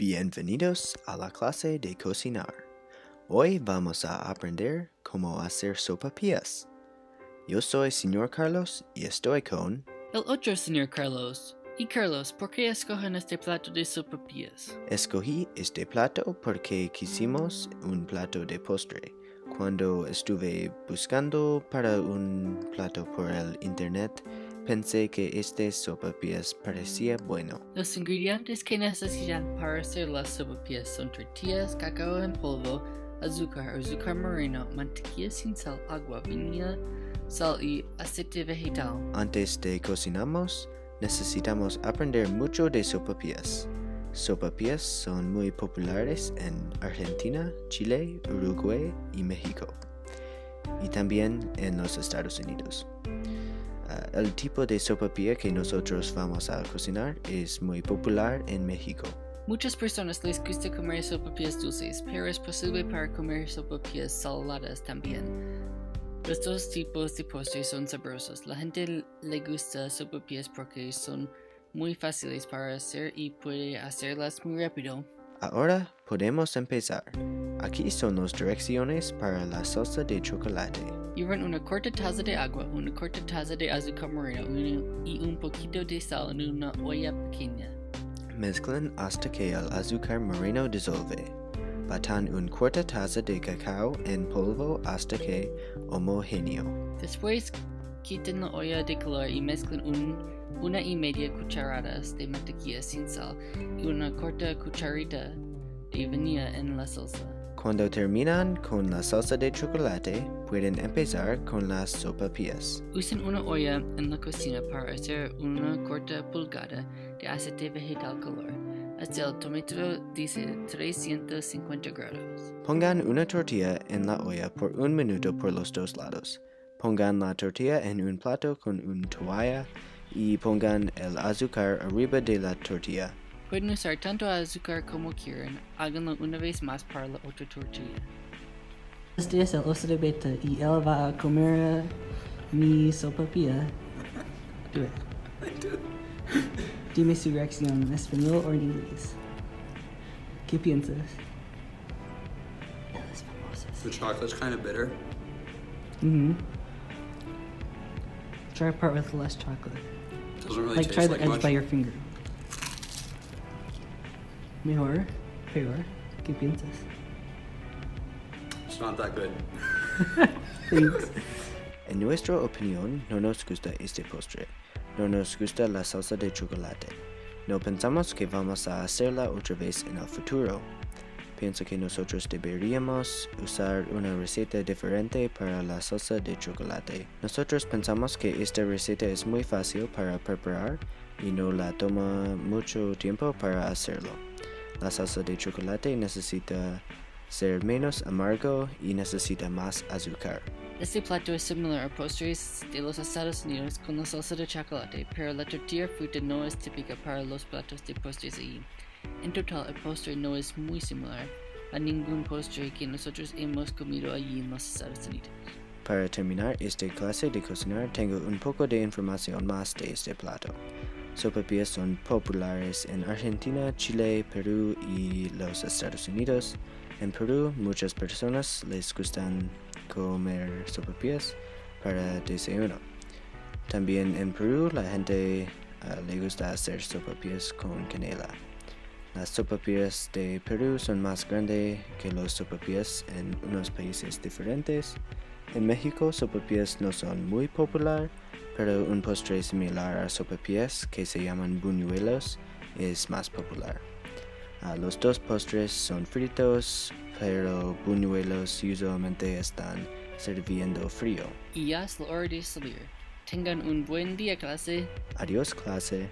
Bienvenidos a la clase de cocinar. Hoy vamos a aprender cómo hacer sopapillas. Yo soy señor Carlos y estoy con... El otro señor Carlos. Y Carlos, ¿por qué escogen este plato de sopapillas? Escogí este plato porque quisimos un plato de postre. Cuando estuve buscando para un plato por el internet, pensé que este sopapillas parecía bueno. Los ingredientes que necesitan para hacer las sopapillas son tortillas, cacao en polvo, azúcar moreno, mantequilla sin sal, agua, vainilla, sal y aceite vegetal. Antes de cocinamos, necesitamos aprender mucho de sopapillas. Sopapillas son muy populares en Argentina, Chile, Uruguay y México, y también en los Estados Unidos. El tipo de sopapilla que nosotros vamos a cocinar es muy popular en México. Muchas personas les gusta comer sopapillas dulces, pero es posible para comer sopapillas saladas también. Los dos tipos de postres son sabrosos. La gente le gusta sopapillas porque son muy fáciles para hacer y puede hacerlas muy rápido. Ahora podemos empezar. Aquí son las direcciones para la salsa de chocolate. Llevan una corta taza de agua, una corta taza de azúcar moreno y un poquito de sal en una olla pequeña. Mezclen hasta que el azúcar moreno disuelve. Batan una cuarta taza de cacao en polvo hasta que homogéneo. Después quiten la olla de calor y mezclen 1,5 cucharadas de mantequilla sin sal y una corta cucharita de vainilla en la salsa. Cuando terminan con la salsa de chocolate, pueden empezar con las sopapillas. Usen una olla en la cocina para hacer una corta pulgada de aceite vegetal color hasta el termómetro dice 350 grados. Pongan una tortilla en la olla por 1 minuto por los dos lados. Pongan la tortilla en un plato con una toalla y pongan el azúcar arriba de la tortilla. Pueden usar tanto azúcar como quieran. Háganlo una vez más para la otra tortilla. Este es el oso de beta y él va a comer mi sopapilla. Do it. Dime su reacción en español o en inglés. ¿Qué piensas? Él es famoso. The chocolate's kind of bitter. Try a part with less chocolate. Doesn't really Like taste try the like edge much. by your finger. Mejor, peor. ¿Qué piensas? It's not that good. Thanks. En nuestra opinión, no nos gusta este postre. No nos gusta la salsa de chocolate. No pensamos que vamos a hacerla otra vez en el futuro. Pienso que nosotros deberíamos usar una receta diferente para la salsa de chocolate. Nosotros pensamos que esta receta es muy fácil para preparar y no la toma mucho tiempo para hacerlo. La salsa de chocolate necesita ser menos amargo y necesita más azúcar. Este plato es similar a postres de los Estados Unidos con la salsa de chocolate, pero la tortilla fruta no es típica para los platos de postres allí. En total, el postre no es muy similar a ningún postre que nosotros hemos comido allí en los Estados Unidos. Para terminar esta clase de cocinar, tengo un poco de información más de este plato. Sopapillas son populares en Argentina, Chile, Perú y los Estados Unidos. En Perú, muchas personas les gustan comer sopapillas para desayuno. También en Perú, la gente le gusta hacer sopapillas con canela. Las sopapillas de Perú son más grandes que las sopapillas en unos países diferentes. En México, sopapillas no son muy popular, pero un postre similar a sopapillas que se llaman buñuelos es más popular. Los dos postres son fritos, pero buñuelos usualmente están sirviendo frío. Y ya es la hora de salir. Tengan un buen día, clase. Adiós, clase.